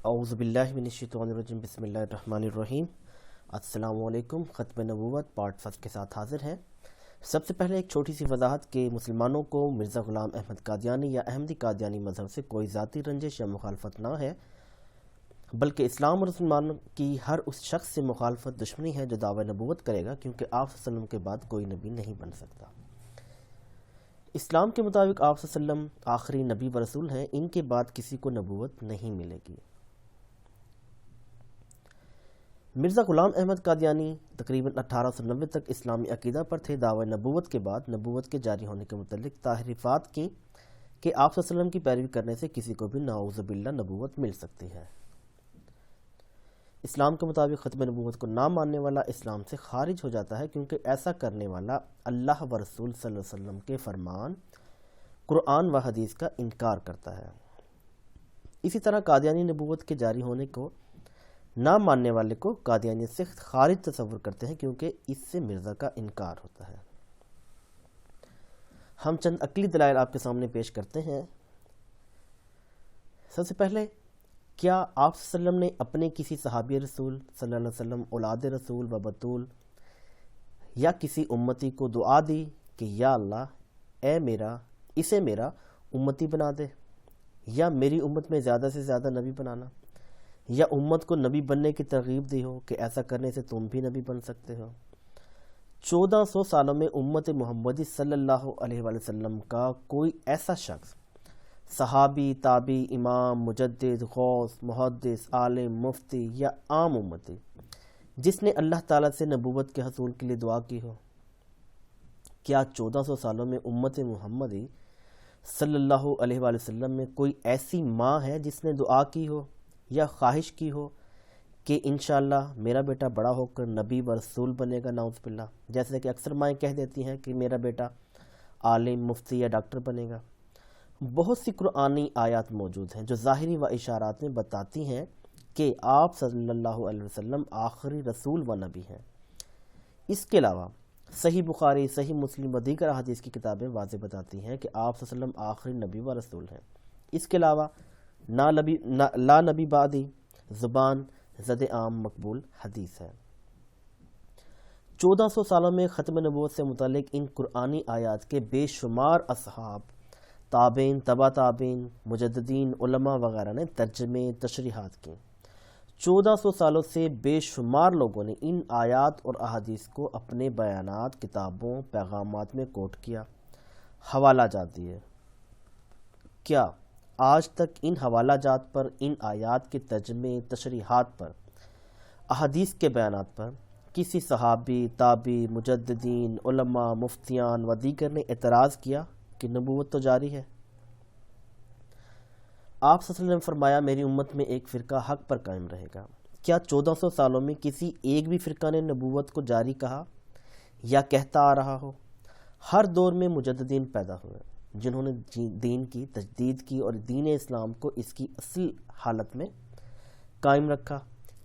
اعوذ باللہ من الشیطان الرجیم بسم اللہ الرحمن الرحیم۔ السلام علیکم۔ ختم نبوت پارٹ فرسٹ کے ساتھ حاضر ہیں۔ سب سے پہلے ایک چھوٹی سی وضاحت کہ مسلمانوں کو مرزا غلام احمد قادیانی یا احمدی قادیانی مذہب سے کوئی ذاتی رنجش یا مخالفت نہ ہے، بلکہ اسلام اور مسلمانوں کی ہر اس شخص سے مخالفت دشمنی ہے جو دعوی نبوت کرے گا، کیونکہ آپ صلی اللہ علیہ وسلم کے بعد کوئی نبی نہیں بن سکتا۔ اسلام کے مطابق آپ صلی اللہ علیہ وسلم آخری نبی و رسول ہیں، ان کے بعد کسی کو نبوت نہیں ملے گی۔ مرزا غلام احمد قادیانی تقریباً 1890 تک اسلامی عقیدہ پر تھے۔ دعوی نبوت کے بعد نبوت کے جاری ہونے کے متعلق تحریفات کی کہ آپ صلی اللہ علیہ وسلم کی پیروی کرنے سے کسی کو بھی نعوذ باللہ نبوت مل سکتی ہے۔ اسلام کے مطابق ختم نبوت کو نہ ماننے والا اسلام سے خارج ہو جاتا ہے، کیونکہ ایسا کرنے والا اللہ و رسول صلی اللہ علیہ وسلم کے فرمان، قرآن و حدیث کا انکار کرتا ہے۔ اسی طرح قادیانی نبوت کے جاری ہونے کو نہ ماننے والے کو قادیانیت سے خارج تصور کرتے ہیں، کیونکہ اس سے مرزا کا انکار ہوتا ہے۔ ہم چند عقلی دلائل آپ کے سامنے پیش کرتے ہیں۔ سب سے پہلے، کیا آپ صلی اللہ علیہ وسلم نے اپنے کسی صحابی رسول صلی اللہ علیہ وسلم، اولاد رسول و بطول یا کسی امتی کو دعا دی کہ یا اللہ اسے میرا امتی بنا دے، یا میری امت میں زیادہ سے زیادہ نبی بنانا، یا امت کو نبی بننے کی ترغیب دی ہو کہ ایسا کرنے سے تم بھی نبی بن سکتے ہو؟ 1400 سالوں میں امت محمدی صلی اللہ علیہ وآلہ وسلم کا کوئی ایسا شخص، صحابی، تابعی، امام، مجدد، غوث، محدث، عالم، مفتی یا عام امتی، جس نے اللہ تعالیٰ سے نبوت کے حصول کے لیے دعا کی ہو؟ کیا 1400 سالوں میں امت محمدی صلی اللہ علیہ وآلہ وسلم میں کوئی ایسی ماں ہے جس نے دعا کی ہو یا خواہش کی ہو کہ انشاءاللہ میرا بیٹا بڑا ہو کر نبی و رسول بنے گا؟ نعوذ باللہ، جیسے کہ اکثر مائیں کہہ دیتی ہیں کہ میرا بیٹا عالم، مفتی یا ڈاکٹر بنے گا۔ بہت سی قرآنی آیات موجود ہیں جو ظاہری و اشارات میں بتاتی ہیں کہ آپ صلی اللہ علیہ وسلم آخری رسول و نبی ہیں۔ اس کے علاوہ صحیح بخاری، صحیح مسلم و دیگر احادیث کی کتابیں واضح بتاتی ہیں کہ آپ صلی اللہ علیہ وسلم آخری نبی و رسول ہیں۔ اس کے علاوہ لا نبی بعدی زبان زد عام مقبول حدیث ہے۔ 1400 سالوں میں ختم نبوت سے متعلق ان قرآنی آیات کے بے شمار اصحاب، تابعین، تبع تابعین، مجددین، علماء وغیرہ نے ترجمے، تشریحات کی۔ 1400 سالوں سے بے شمار لوگوں نے ان آیات اور احادیث کو اپنے بیانات، کتابوں، پیغامات میں کوٹ کیا، حوالہ جات دیے۔ کیا آج تک ان حوالہ جات پر، ان آیات کے ترجمے، تشریحات پر، احادیث کے بیانات پر کسی صحابی، تابعی، مجددین، علماء، مفتیان و دیگر نے اعتراض کیا کہ نبوت تو جاری ہے؟ آپ صلی اللہ علیہ وسلم نے فرمایا میری امت میں ایک فرقہ حق پر قائم رہے گا۔ کیا 1400 سالوں میں کسی ایک بھی فرقہ نے نبوت کو جاری کہا یا کہتا آ رہا ہو؟ ہر دور میں مجددین پیدا ہوئے جنہوں نے دین کی تجدید کی اور دین اسلام کو اس کی اصل حالت میں قائم رکھا۔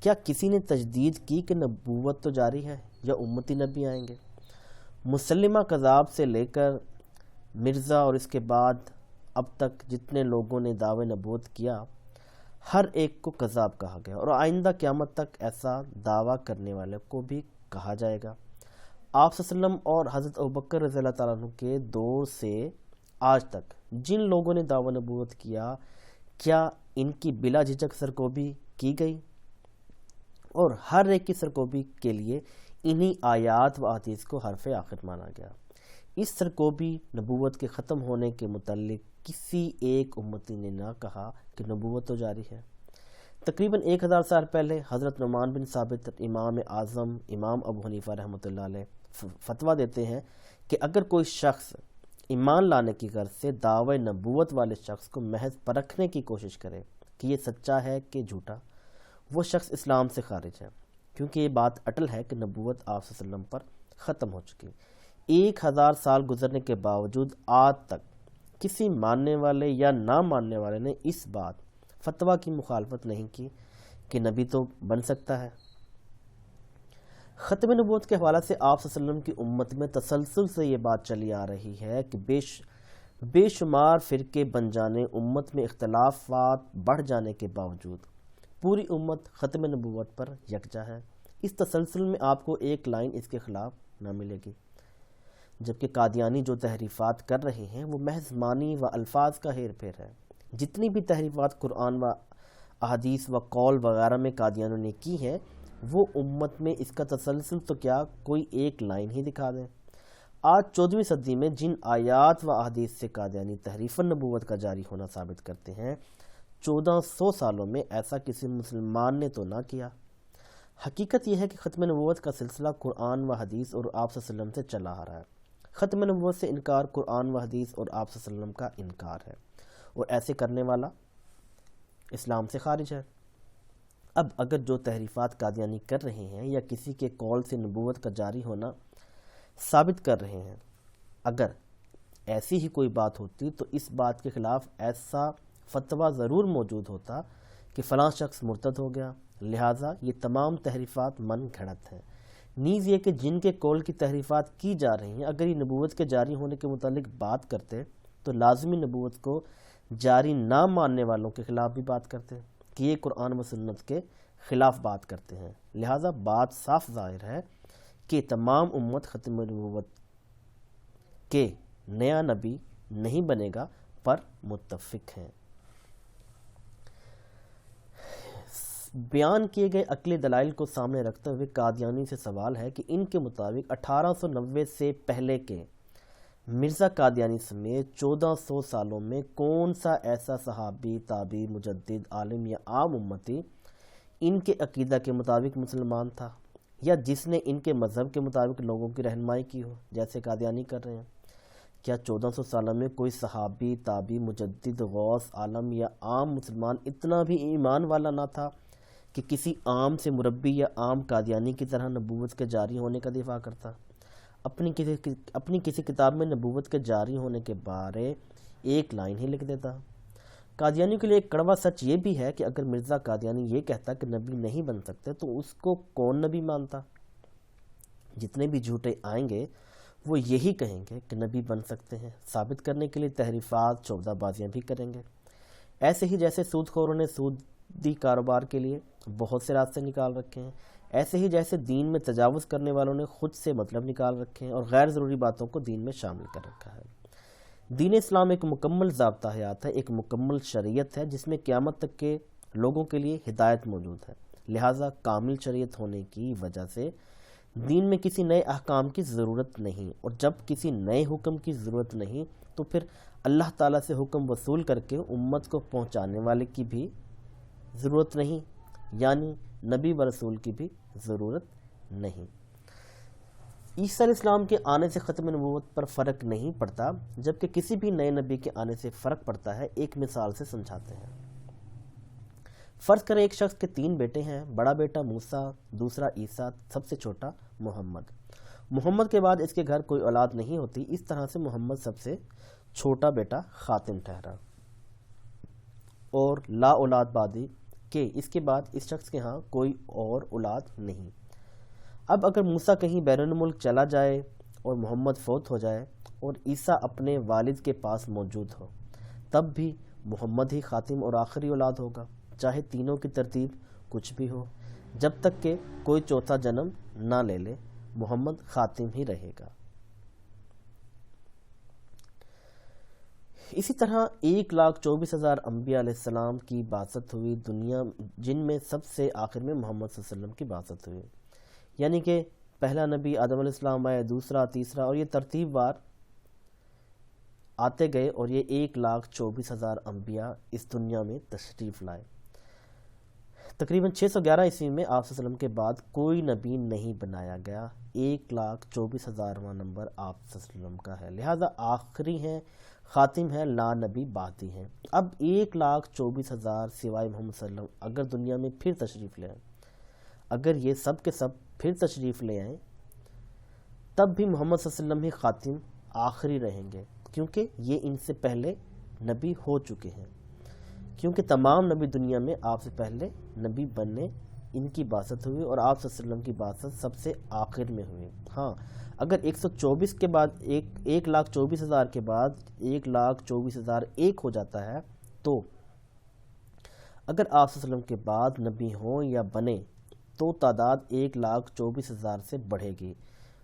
کیا کسی نے تجدید کی کہ نبوت تو جاری ہے یا امتی نبی آئیں گے؟ مسلمہ کذاب سے لے کر مرزا اور اس کے بعد اب تک جتنے لوگوں نے دعوی نبوت کیا، ہر ایک کو کذاب کہا گیا، اور آئندہ قیامت تک ایسا دعویٰ کرنے والے کو بھی کہا جائے گا۔ آپ صلی اللہ علیہ وسلم اور حضرت ابوبکر رضی اللہ تعالیٰ عنہ کے دور سے آج تک جن لوگوں نے دعوی نبوت کیا، کیا ان کی بلا جھجک سرکوبی کی گئی؟ اور ہر ایک کی سرکوبی کے لیے انہی آیات و احادیث کو حرف آخر مانا گیا۔ اس سرکوبی نبوت کے ختم ہونے کے متعلق کسی ایک امتی نے نہ کہا کہ نبوت تو جاری ہے۔ تقریباً 1000 سال پہلے حضرت نعمان بن ثابت، امام اعظم، امام ابو حنیفہ رحمۃ اللہ علیہ، فتویٰ دیتے ہیں کہ اگر کوئی شخص ایمان لانے کی غرض سے دعوی نبوت والے شخص کو محض پرکھنے کی کوشش کرے کہ یہ سچا ہے کہ جھوٹا، وہ شخص اسلام سے خارج ہے، کیونکہ یہ بات اٹل ہے کہ نبوت آپ صلی اللہ علیہ وسلم پر ختم ہو چکی۔ 1000 سال گزرنے کے باوجود آج تک کسی ماننے والے یا نہ ماننے والے نے اس بات فتویٰ کی مخالفت نہیں کی کہ نبی تو بن سکتا ہے۔ ختم نبوت کے حوالے سے آپ صلی اللہ علیہ وسلم کی امت میں تسلسل سے یہ بات چلی آ رہی ہے کہ بے شمار فرقے بن جانے، امت میں اختلافات بڑھ جانے کے باوجود پوری امت ختم نبوت پر یکجا ہے۔ اس تسلسل میں آپ کو ایک لائن اس کے خلاف نہ ملے گی، جبکہ قادیانی جو تحریفات کر رہے ہیں وہ محض معنی و الفاظ کا ہیر پھیر ہے۔ جتنی بھی تحریفات قرآن و احادیث و قول وغیرہ میں قادیانیوں نے کی ہے، وہ امت میں اس کا تسلسل تو کیا کوئی ایک لائن ہی دکھا دیں۔ آج 14ویں صدی میں جن آیات و احادیث سے قادیانی تحریف النبوت کا جاری ہونا ثابت کرتے ہیں، 1400 سالوں میں ایسا کسی مسلمان نے تو نہ کیا۔ حقیقت یہ ہے کہ ختم نبوت کا سلسلہ قرآن و حدیث اور آپ صلی اللہ علیہ وسلم سے چلا آ رہا ہے۔ ختم نبوت سے انکار قرآن و حدیث اور آپ صلی اللہ علیہ وسلم کا انکار ہے، اور ایسے کرنے والا اسلام سے خارج ہے۔ اب اگر جو تحریفات قادیانی کر رہے ہیں یا کسی کے قول سے نبوت کا جاری ہونا ثابت کر رہے ہیں، اگر ایسی ہی کوئی بات ہوتی تو اس بات کے خلاف ایسا فتویٰ ضرور موجود ہوتا کہ فلاں شخص مرتد ہو گیا، لہٰذا یہ تمام تحریفات من گھڑت ہیں۔ نیز یہ کہ جن کے قول کی تحریفات کی جا رہی ہیں، اگر یہ نبوت کے جاری ہونے کے متعلق بات کرتے تو لازمی نبوت کو جاری نہ ماننے والوں کے خلاف بھی بات کرتے کہ یہ قرآن و سنت کے خلاف بات کرتے ہیں۔ لہٰذا بات صاف ظاہر ہے کہ تمام امت ختم نبوت کے نیا نبی نہیں بنے گا پر متفق ہیں۔ بیان کیے گئے عقلی دلائل کو سامنے رکھتے ہوئے قادیانی سے سوال ہے کہ ان کے مطابق 1890 سے پہلے کے مرزا قادیانی سمیت 1400 سالوں میں کون سا ایسا صحابی، تابعی، مجدد، عالم یا عام امتی ان کے عقیدہ کے مطابق مسلمان تھا، یا جس نے ان کے مذہب کے مطابق لوگوں کی رہنمائی کی ہو جیسے قادیانی کر رہے ہیں؟ کیا 1400 سالوں میں کوئی صحابی، تابعی، مجدد، غوث، عالم یا عام مسلمان اتنا بھی ایمان والا نہ تھا کہ کسی عام سے مربی یا عام قادیانی کی طرح نبوت کے جاری ہونے کا دفاع کرتا؟ اپنی کسی کتاب میں نبوت کے جاری ہونے کے بارے ایک لائن ہی لکھ دیتا۔ قادیانیوں کے لیے ایک کڑوا سچ یہ بھی ہے کہ اگر مرزا قادیانی یہ کہتا کہ نبی نہیں بن سکتے تو اس کو کون نبی مانتا؟ جتنے بھی جھوٹے آئیں گے وہ یہی کہیں گے کہ نبی بن سکتے ہیں، ثابت کرنے کے لیے تحریفات، چودہ بازیاں بھی کریں گے۔ ایسے ہی جیسے سود خوروں نے سودی کاروبار کے لیے بہت سے راستے نکال رکھے ہیں، ایسے ہی جیسے دین میں تجاوز کرنے والوں نے خود سے مطلب نکال رکھے ہیں اور غیر ضروری باتوں کو دین میں شامل کر رکھا ہے۔ دین اسلام ایک مکمل ضابطہ حیات ہے، ایک مکمل شریعت ہے جس میں قیامت تک کے لوگوں کے لیے ہدایت موجود ہے۔ لہٰذا کامل شریعت ہونے کی وجہ سے دین میں کسی نئے احکام کی ضرورت نہیں، اور جب کسی نئے حکم کی ضرورت نہیں تو پھر اللہ تعالیٰ سے حکم وصول کر کے امت کو پہنچانے والے کی بھی ضرورت نہیں، یعنی نبی و رسول کی بھی ضرورت نہیں۔ عیسیٰ علیہ السلام کے آنے سے ختم نبوت پر فرق نہیں پڑتا، جبکہ کسی بھی نئے نبی کے آنے سے فرق پڑتا ہے۔ ایک مثال سے سمجھاتے ہیں۔ فرض کریں ایک شخص کے 3 بیٹے ہیں، بڑا بیٹا موسیٰ، دوسرا عیسیٰ، سب سے چھوٹا محمد کے بعد اس کے گھر کوئی اولاد نہیں ہوتی، اس طرح سے محمد سب سے چھوٹا بیٹا خاتم ٹھہرا اور لا اولاد بادی کہ اس کے بعد اس شخص کے ہاں کوئی اور اولاد نہیں۔ اب اگر موسیٰ کہیں بیرون ملک چلا جائے اور محمد فوت ہو جائے اور عیسیٰ اپنے والد کے پاس موجود ہو، تب بھی محمد ہی خاتم اور آخری اولاد ہوگا، چاہے تینوں کی ترتیب کچھ بھی ہو، جب تک کہ کوئی چوتھا جنم نہ لے لے، محمد خاتم ہی رہے گا۔ اسی طرح 1,24,000 انبیاء علیہ السلام کی بعثت ہوئی دنیا، جن میں سب سے آخر میں محمد صلی اللہ علیہ وسلم کی بعثت ہوئی، یعنی کہ پہلا نبی آدم علیہ السلام آئے، دوسرا، تیسرا، اور یہ ترتیب وار آتے گئے، اور یہ 1,24,000 انبیاء اس دنیا میں تشریف لائے۔ تقریباً 611 عیسوی میں آپ صلی اللہ علیہ وسلم کے بعد کوئی نبی نہیں بنایا گیا۔ 1,24,000واں نمبر آپ صلی اللہ علیہ وسلم کا ہے، لہذا آخری ہیں، خاتم ہیں، لا نبی بعدی ہیں۔ اب 1,24,000 سوائے محمد صلی اللہ علیہ وسلم اگر دنیا میں پھر تشریف لے آئیں، اگر یہ سب کے سب پھر تشریف لے آئیں، تب بھی محمد صلی اللہ علیہ وسلم ہی خاتم آخری رہیں گے، کیونکہ یہ ان سے پہلے نبی ہو چکے ہیں، کیونکہ تمام نبی دنیا میں آپ سے پہلے نبی بننے ان کی بعثت ہوئی، اور آپ صلی اللہ علیہ وسلم کی بعثت سب سے آخر میں ہوئی۔ ہاں، اگر 124 کے بعد 1,24,000 کے بعد 1,24,001 ہو جاتا ہے تو اگر آپ صلی اللہ علیہ وسلم کے بعد نبی ہوں یا بنے تو تعداد 1,24,000 سے بڑھے گی،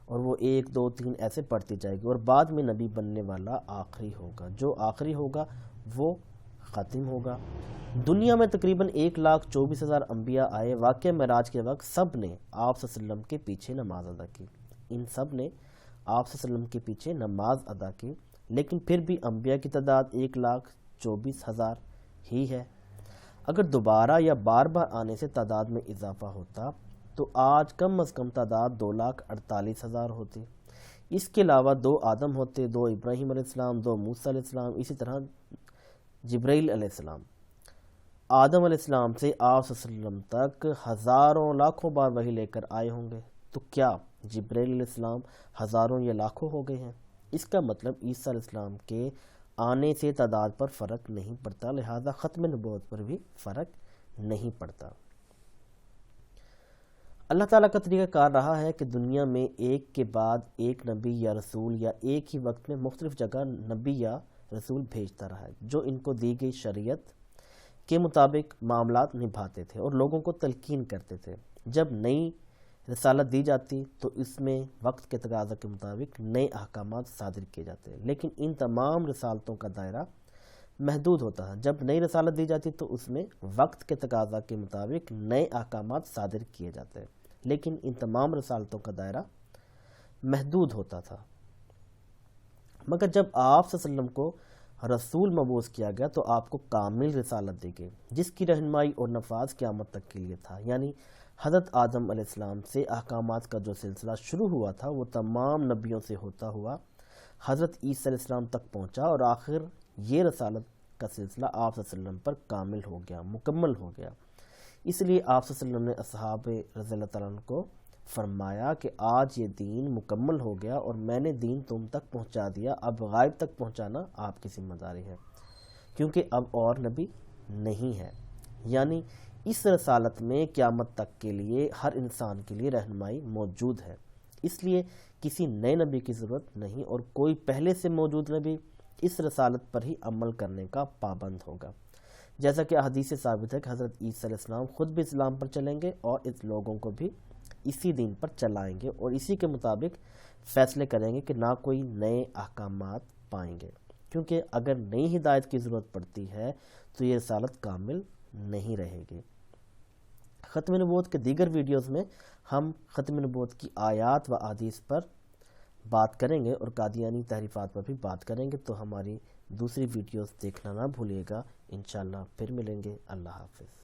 اور وہ 1 2 3 ایسے بڑھتی جائے گی، اور بعد میں نبی بننے والا آخری ہوگا، جو آخری ہوگا وہ ختم ہوگا۔ دنیا میں تقریباً 1,24,000 انبیاء آئے۔ واقعہ معراج کے وقت سب نے آپ صلی اللہ علیہ وسلم کے پیچھے نماز ادا کی، ان سب نے آپ صلی اللہ علیہ وسلم کے پیچھے نماز ادا کی، لیکن پھر بھی انبیاء کی تعداد 1,24,000 ہی ہے۔ اگر دوبارہ یا بار بار آنے سے تعداد میں اضافہ ہوتا تو آج کم از کم تعداد 2,48,000 ہوتی۔ اس کے علاوہ 2 آدم ہوتے، 2 ابراہیم علیہ السلام، 2 موسیٰ علیہ السلام، اسی طرح جبرائیل علیہ السلام۔ آدم علیہ السلام سے آپ صلی اللہ علیہ وسلم تک ہزاروں لاکھوں بار وحی لے کر آئے ہوں گے، تو کیا جبرائیل علیہ السلام ہزاروں یا لاکھوں ہو گئے ہیں؟ اس کا مطلب عیسیٰ علیہ السلام کے آنے سے تعداد پر فرق نہیں پڑتا، لہذا ختم نبوت پر بھی فرق نہیں پڑتا۔ اللہ تعالیٰ کا طریقہ کار رہا ہے کہ دنیا میں ایک کے بعد ایک نبی یا رسول یا ایک ہی وقت میں مختلف جگہ نبی یا رسول بھیجتا رہا ہے، جو ان کو دی گئی شریعت کے مطابق معاملات نبھاتے تھے اور لوگوں کو تلقین کرتے تھے۔ جب نئی رسالت دی جاتی تو اس میں وقت کے تقاضا کے مطابق نئے احکامات صادر کیے جاتے، لیکن ان تمام رسالتوں کا دائرہ محدود ہوتا ہے۔ جب نئی رسالت دی جاتی تو اس میں وقت کے تقاضا کے مطابق نئے احکامات صادر کیے جاتے، لیکن ان تمام رسالتوں کا دائرہ محدود ہوتا تھا۔ مگر جب آپ صلی اللہ علیہ وسلم کو رسول مبعوث کیا گیا تو آپ کو کامل رسالت دی گئی، جس کی رہنمائی اور نفاذ قیامت تک کے لیے تھا، یعنی حضرت آدم علیہ السلام سے احکامات کا جو سلسلہ شروع ہوا تھا وہ تمام نبیوں سے ہوتا ہوا حضرت عیسیٰ علیہ السلام تک پہنچا، اور آخر یہ رسالت کا سلسلہ آپ صلی اللہ علیہ وسلم پر کامل ہو گیا، مکمل ہو گیا۔ اس لیے آپ صلی اللہ علیہ وسلم نے اصحاب رضی اللہ تعالیٰ عنہ کو فرمایا کہ آج یہ دین مکمل ہو گیا اور میں نے دین تم تک پہنچا دیا، اب غائب تک پہنچانا آپ کی ذمہ داری ہے، کیونکہ اب اور نبی نہیں ہے۔ یعنی اس رسالت میں قیامت تک کے لیے ہر انسان کے لیے رہنمائی موجود ہے، اس لیے کسی نئے نبی کی ضرورت نہیں، اور کوئی پہلے سے موجود نبی اس رسالت پر ہی عمل کرنے کا پابند ہوگا، جیسا کہ احادیث سے ثابت ہے کہ حضرت عیسیٰ علیہ السلام خود بھی اسلام پر چلیں گے اور اس لوگوں کو بھی اسی دین پر چلائیں گے، اور اسی کے مطابق فیصلے کریں گے کہ نہ کوئی نئے احکامات پائیں گے، کیونکہ اگر نئی ہدایت کی ضرورت پڑتی ہے تو یہ رسالت کامل نہیں رہے گی۔ ختم نبوت کے دیگر ویڈیوز میں ہم ختم نبوت کی آیات و احادیث پر بات کریں گے اور قادیانی تحریفات پر بھی بات کریں گے، تو ہماری دوسری ویڈیوز دیکھنا نہ بھولیے گا۔ انشاءاللہ پھر ملیں گے۔ اللہ حافظ۔